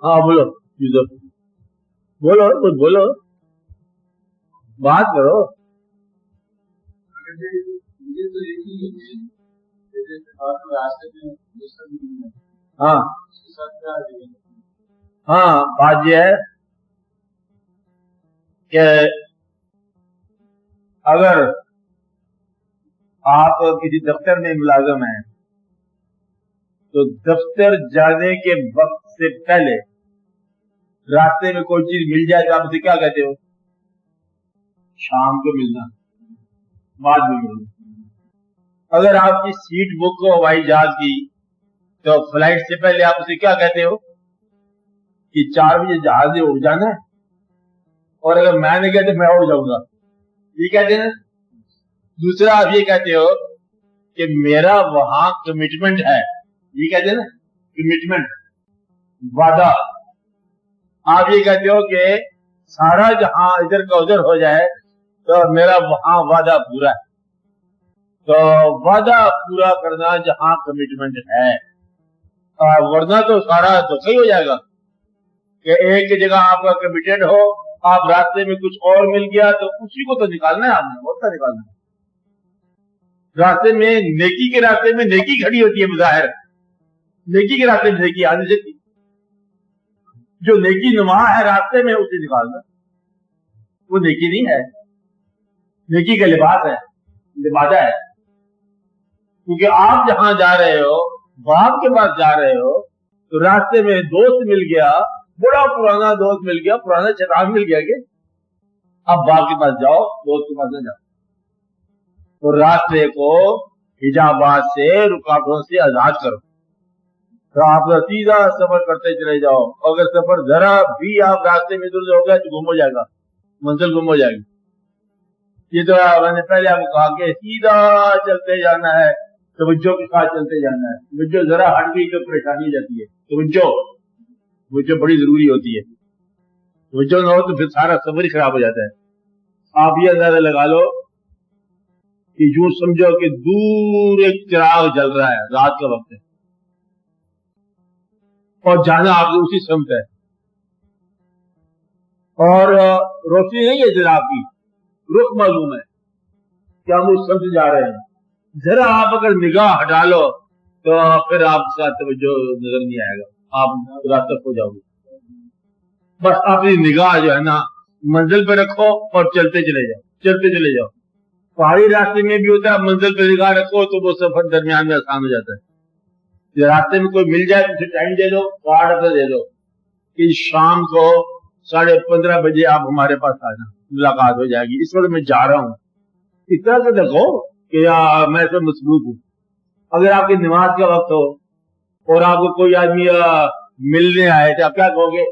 हाँ बोलो यूसुफ, बोलो कुछ बोलो, बात करो। हाँ हाँ, बात यह है कि अगर आप किसी दफ्तर में मुलाजिम हैं तो दफ्तर जाने के वक्त से पहले रास्ते में कोई चीज मिल जाए तो आप उसे क्या कहते हो? शाम को मिलना, बाद में मिलना। अगर आपकी सीट बुक हो हवाई जहाज की तो फ्लाइट से पहले आप उसे क्या कहते हो कि 4 बजे जहाज से उड़ जाना है, और अगर मैं नहीं कहते मैं उड़ जाऊंगा, ये कहते हैं। दूसरा आप ये कहते हो कि मेरा वहां कमिटमेंट है, ये कहते हैं ना, कमिटमेंट, वादा। आप ये कहते हो कि सारा जहां इधर का उधर हो जाए तो मेरा वहां वादा पूरा है। तो वादा पूरा करना जहां कमिटमेंट है, वरना तो सारा धोखा ही हो जाएगा कि एक जगह आपका कमिटेड हो, आप रास्ते में कुछ और मिल गया तो उसी को तो निकालना है, आपने बहुत सा निकालना है। रास्ते में नेकी के रास्ते में नेकी खड़ी होती है, बज़ाहिर नेकी के रास्ते में नेकी आने से, जो नेकी नुमा है रास्ते में उसे निकालना, वो नेकी नहीं है, नेकी का लिबास है, लिबादा है। क्योंकि आप जहां जा रहे हो, बाप के पास जा रहे हो, तो रास्ते में दोस्त मिल गया, बड़ा पुराना दोस्त मिल गया, पुराना शराब मिल गया कि अब बाप के पास जाओ, दोस्त के पास न जाओ। तो रास्ते को हिजाबात से, रुकावटों से आजाद करो, तो आप सीधा सफर करते चले जाओ। अगर सफर जरा भी आप रास्ते में इधर हो गया तो गुम हो जाएगा, मंजिल गुम हो जाएगी। ये तो मैंने पहले आपको कहा कि सीधा चलते जाना है, तवज्जो के साथ चलते जाना है। तवज्जो जरा हट गई तो परेशानी हो जाती है। तवज्जो बड़ी जरूरी होती है, तवज्जो ना हो तो फिर सारा सफर ही खराब हो जाता है। आप ये अंदाजा लगा लो कि यूं समझो कि दूर एक चिराग जल रहा है, रात का वक्त है और जाना आपसे उसी समत है, और रोशनी नहीं है चिराग की, रुख मालूम है कि हम उस समत जा रहे हैं। जरा आप अगर निगाह हटा लो तो फिर आपका तवज्जो नजर नहीं आएगा, आप रास्ते खो जाओगे। बस अपनी निगाह जो है ना मंजिल पे रखो और चलते चले जाओ, चलते चले जाओ। पहाड़ी रास्ते में भी होता है, मंजिल पे निगाह रखो तो वो सफर दरमियान में आसान हो जाता है। रास्ते में कोई मिल जाए तो उसे टाइम दे दो, कार्ड पे दे दो कि शाम को 15:30 बजे आप हमारे पास आना, मुलाकात हो जाएगी, इस वक्त मैं जा रहा हूँ। इस तरह से देखो कि मैं तो मसरूफ हूँ। अगर आपकी नमाज का वक्त हो और आपको कोई आदमी मिलने आए तो आप क्या कहोगे?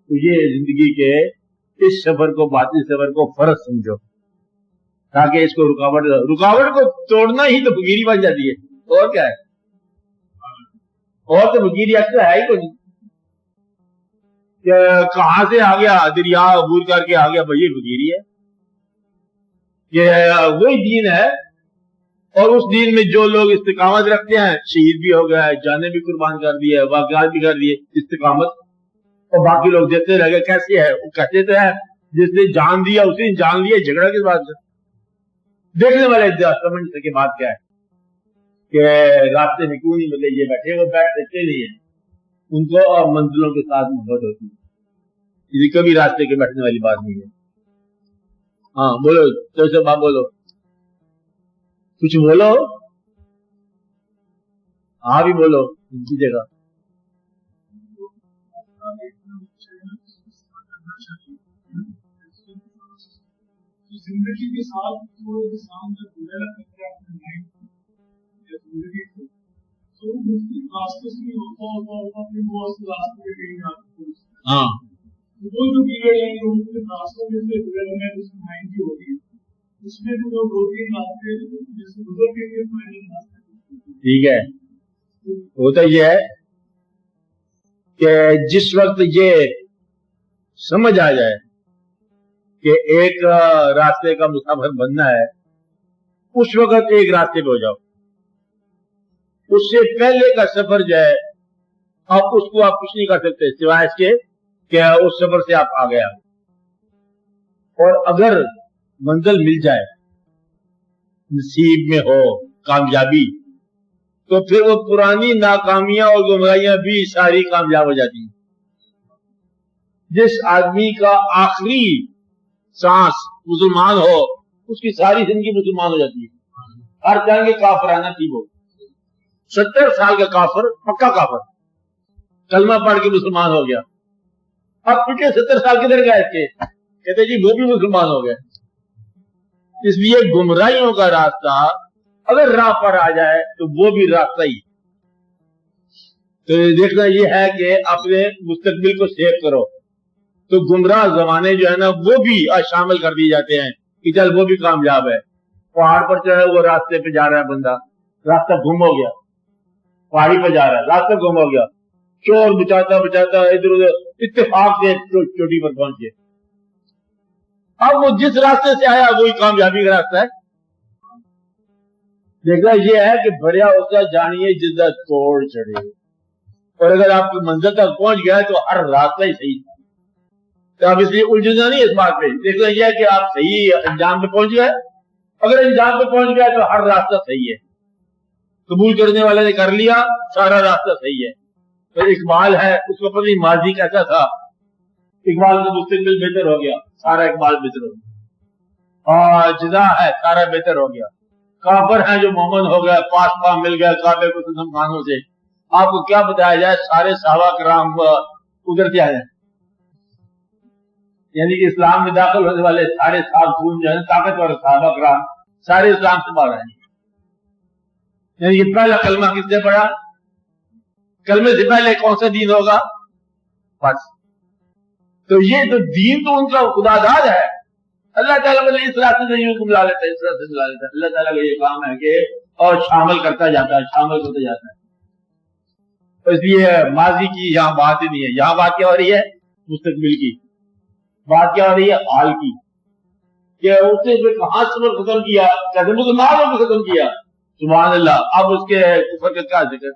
तो ये जिंदगी के इस सफर को, बाकी सफर को फर्ज समझो, ताकि इसको रुकावट को तोड़ना ही तो फकीरी बन जाती है। और क्या है? और तो फकीरी अक्सर है ही कोई। कहां से आ गया दरिया अबूर करके आ गया, भाई फकीरी है। ये वही दीन है, और उस दीन में जो लोग इस्तिकामत रखते हैं, शहीद भी हो गया है, जाने भी कुर्बान कर दी है, वाक़यात भी कर दिए इस्तिकामत, और बाकी लोग देते रह गए। कैसे है? वो कहते तो है जिसने जान दिया उसी ने जान लिया, झगड़ा किस बात से? देखने वाले समझ सके बात क्या है कि रास्ते में क्यों नहीं मिले, ये बैठे हुए बैठ सकते नहीं है, उनको और मंजिलों के साथ मोहब्बत होती है। ये कभी रास्ते के बैठने वाली बात नहीं है। हाँ बोलो, तो सब आप बोलो, कुछ बोलो, हाँ भी बोलो उनकी जगह। जिंदगी के साथ जिंदगी को तो मुख्तलिफ रास्ते से होता अपने रास्ते पे कहीं जाते हैं। हाँ, वो जो पीरियड है वो मुख्तलिफ रास्तों में से गुजरने में उसमें 90 हो गई, उसमें जो 2-3 रास्ते जैसे गुजर के रास्ते। ठीक है, होता ये है कि जिस वक्त ये समझ आ जाए कि एक रास्ते का मुसाफिर बनना है, उस वक्त एक रास्ते पे हो जाओ, उससे पहले का सफर जो है आप उसको आप कुछ नहीं कर सकते सिवाय इसके कि उस सफर से आप आ गया। और अगर मंजिल मिल जाए, नसीब में हो कामयाबी, तो फिर वो पुरानी नाकामियां और गुमराहियां भी सारी कामयाब हो जाती हैं। जिस आदमी का आखिरी सांस मुसलमान हो, उसकी सारी जिंदगी मुसलमान हो जाती है। हर तरह के काफराना थी वो 70 साल का काफर, पक्का काफर, कलमा पढ़ के मुसलमान हो गया। अब पिछले 70 साल किधर गए इसके? कहते जी वो भी मुसलमान हो गए। इसलिए गुमराहियों का रास्ता अगर राह पर आ जाए तो वो भी रास्ता ही। तो देखना ये है कि अपने मुस्तकबिल को सेव करो। तो गुमराह जमाने जो है ना वो भी शामिल कर दिए जाते हैं कि चल वो भी कामयाब है। पहाड़ पर चढ़े वो रास्ते पे जा रहा है बंदा, रास्ता गुम हो गया, पहाड़ी पे जा रहा है, रास्ता गुम हो गया, चोर बचाता बचाता इधर उधर इत्तेफाक से चोटी पर पहुंच गए। अब वो जिस रास्ते से आया वही कामयाबी का रास्ता है। देखना ये है कि भरिया उसका जानिए जिद्दा तोड़ चढ़े। और अगर आपकी मंजिल तक पहुंच गया है तो हर रास्ता ही सही। तो आप इसलिए उलझना नहीं इस बात पे। देखना यह है कि आप सही अंजाम पे पहुंच गए। अगर अंजाम पे पहुंच गया तो हर रास्ता सही है। कबूल करने वाले ने कर लिया, सारा रास्ता सही है। तो इकबाल है, उसको पता नहीं माजी कैसा था, इकबाल का मुस्तकबिल बेहतर हो गया, सारा इकबाल बेहतर हो गया। और जिदा है, सारा बेहतर हो गया। काफर है जो मोमन हो गया, पास पा मिल गया काबे को तुम खानों से। आपको क्या बताया जाए, सारे सहाबा कराम उधर से आए, यानी कि इस्लाम में दाखिल होने वाले सारे साहब जो है ताकतवर सहाबा कराम सारे इस्लाम से बाहर आए। यानी कि पहला कलमा किसने पढ़ा? कलमे से पहले कौन सा दीन होगा? बस। तो ये तो दीन तो उनका खुदादाद है। अल्लाह ताला ने इस रास्ते से यूं मिला लेता है, इस रास्ते से मिला लेता है। अल्लाह ताला का ये काम है कि और शामिल करता जाता है, शामिल करता जाता है। तो इसलिए माजी की यहाँ बात ही नहीं है। यहाँ बात क्या हो रही है? मुस्तकबिल की बात क्या हो रही है? हाल की। कि उसने कहां सफर खत्म किया, कैसे मुसलमानों को खत्म किया। सुभान अल्लाह। अब उसके कुफर का क्या जिक्र?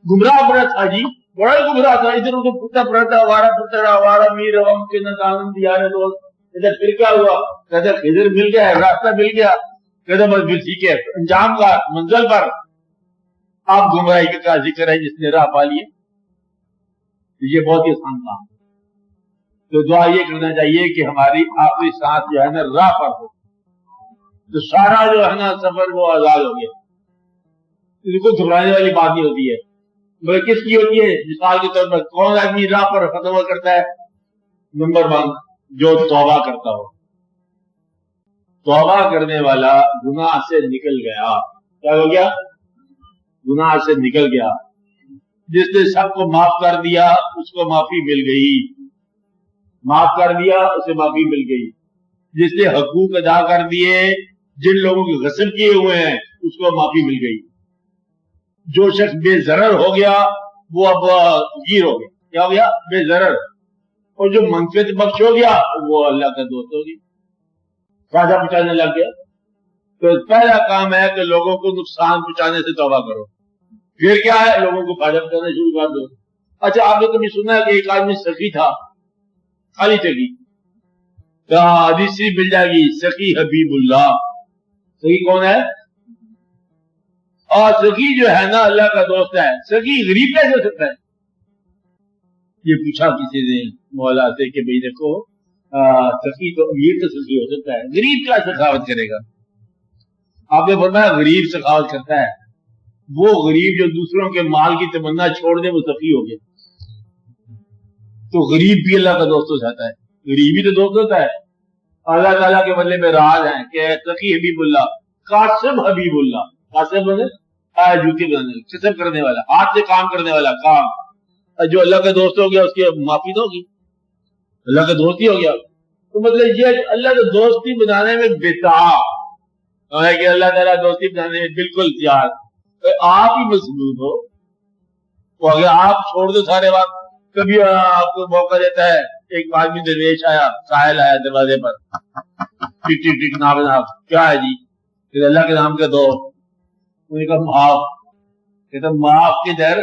गुमराह बड़ा था जी, बड़ा ही गुमराह था। इधर उधर फुटता पड़ता, आवारा फुटता, आवारा मीर हम के नदान दिया दोस्त। इधर फिर क्या हुआ? कहते इधर मिल गया, रास्ता मिल गया। कहते बस फिर ठीक है, अंजाम का मंजिल पर। आप गुमराही का क्या जिक्र है जिसने राह पा लिए? ये बहुत ही आसान काम है। तो दुआ ये करना चाहिए कि हमारी आखिरी सांस जो है ना राह पर हो, तो सारा जो है ना सफर वो आजाद हो गया। इनको घबराने वाली बात नहीं होती है। बल्कि किसकी होती है? मिसाल के तौर पर कौन आदमी राह पर खत्म करता है? नंबर 1, जो तौबा करता हो। तौबा करने वाला गुनाह से निकल गया। क्या हो गया? गुनाह से निकल गया। जिसने सबको माफ कर दिया उसको माफी मिल गई, माफ कर दिया उसे माफी मिल गई। जिसने हकूक अदा कर दिए, जिन लोगों के गस्ब किए हुए हैं, उसको माफी मिल गई। जो शख्स बेजरर हो गया वो अब गिर हो गया। क्या हो गया? बेजरर। और जो मंफियत बख्श हो गया वो अल्लाह का दोस्त हो गया, फायदा पहुंचाने लग गया। तो पहला काम है कि लोगों को नुकसान पहुंचाने से तौबा करो। फिर क्या है? लोगों को फायदा पहुंचाना शुरू कर दो। अच्छा, आपने कभी सुना है कि एक आदमी सखी था, खाली सखी? तो हदीस मिल जाएगी, सखी हबीबुल्लाह। सखी कौन है? और सखी जो है ना अल्लाह का दोस्त है। सखी गरीब कैसे हो सकता है? ये पूछा किसी ने मौला से कि भाई देखो सखी तो अमीर तो सखी हो सकता है, गरीब क्या सखावत करेगा? आपने फरमाया गरीब सखावत करता है। वो गरीब जो दूसरों के माल की तमन्ना छोड़ दे वो सखी हो गया। तो गरीब भी अल्लाह का दोस्त हो जाता है, गरीब ही तो दोस्त होता है। अल्लाह ताला के बदले में राज है कि सखी हबीबुल्लाह, कासिब हबीबुल्लाह। कासिब बने जूती बनाने, कसब करने वाला, हाथ से काम करने वाला काम। जो अल्लाह का दोस्त हो गया उसकी माफी तो होगी, अल्लाह का दोस्त ही हो गया। तो मतलब ये अल्लाह का दोस्ती बनाने में बेताब है कि अल्लाह ताला दोस्ती बनाने में बिल्कुल तैयार। तो आप ही मजबूत हो, तो अगर आप छोड़ दो सारे बात। कभी आपको मौका देता है, एक आदमी दरवेश आया, साहिल आया दरवाजे पर, टिक टिक टिक ना बना, क्या है जी? फिर अल्लाह के नाम के दो। उन्होंने कहा माफ। کہتے معاف کدھر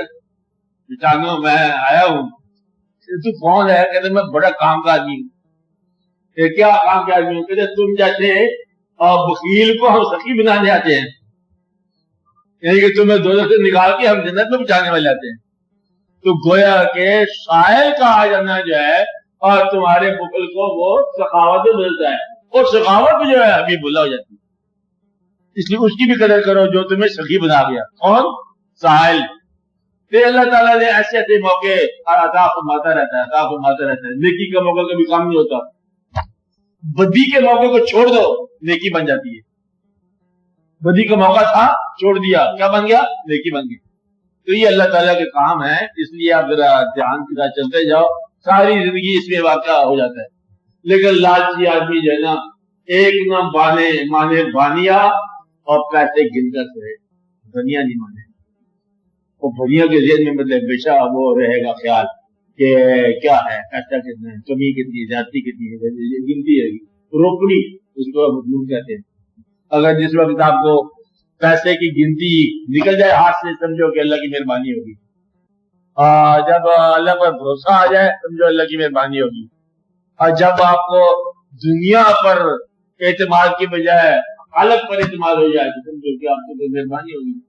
پہچانو میں آیا ہوں. تو کون ہے؟ کہتے میں بڑا کام کا آدمی ہوں. کہ کیا کام کا آدمی ہوں؟ کہتے تم جیسے بخیل کو ہم سخی بنانے آتے ہیں، یعنی کہ تمہیں دوزخ سے نکال کے ہم جنت میں پہنچانے والے آتے ہیں. تو گویا کہ سائل کا آ جانا جو ہے اور تمہارے بخل کو وہ سخاوت میں بدلتا ہے، اور سخاوت جو ہے ابھی بھولا ہو جاتی ہے. اس لیے اس کی بھی قدر کرو جو تمہیں سخی بنا گیا. کون؟ سائل. پھر اللہ تعالیٰ نے ایسے ایسے موقع عطا فرماتا رہتا ہے. نیکی کا موقع کبھی کام نہیں ہوتا. بدی کے موقع کو چھوڑ دو، نیکی بن جاتی ہے. بدی کا موقع تھا، چھوڑ دیا، کیا بن گیا؟ نیکی بن گئی. تو یہ اللہ تعالیٰ کے کام ہے. اس لیے آپ ذرا دھیان کے ساتھ چلتے جاؤ، ساری زندگی اس میں واقع ہو جاتا ہے. لیکن لالچی آدمی جو ہے نا، ایک نہ مانے بانیا اور پیسے گن کر رہے، بنیا نہیں مانے. وہ بنیا کے ذہن میں مطلب ہمیشہ وہ رہے گا خیال کہ کیا ہے، پیسہ کتنا ہے، کمی کتنی ہے، زیادتی کتنی ہے، گنتی رہے گی. روپنی اس کو مضمون کہتے ہیں. اگر جس وقت آپ کو پیسے کی گنتی نکل جائے ہاتھ سے، سمجھو کہ اللہ کی مہربانی ہوگی. جب اللہ پر بھروسہ آ جائے سمجھو اللہ کی مہربانی ہوگی. اور جب آپ کو دنیا پر اعتماد کی بجائے خالق پر اعتماد ہو جائے تو سمجھو کہ آپ کو مہربانی ہوگی.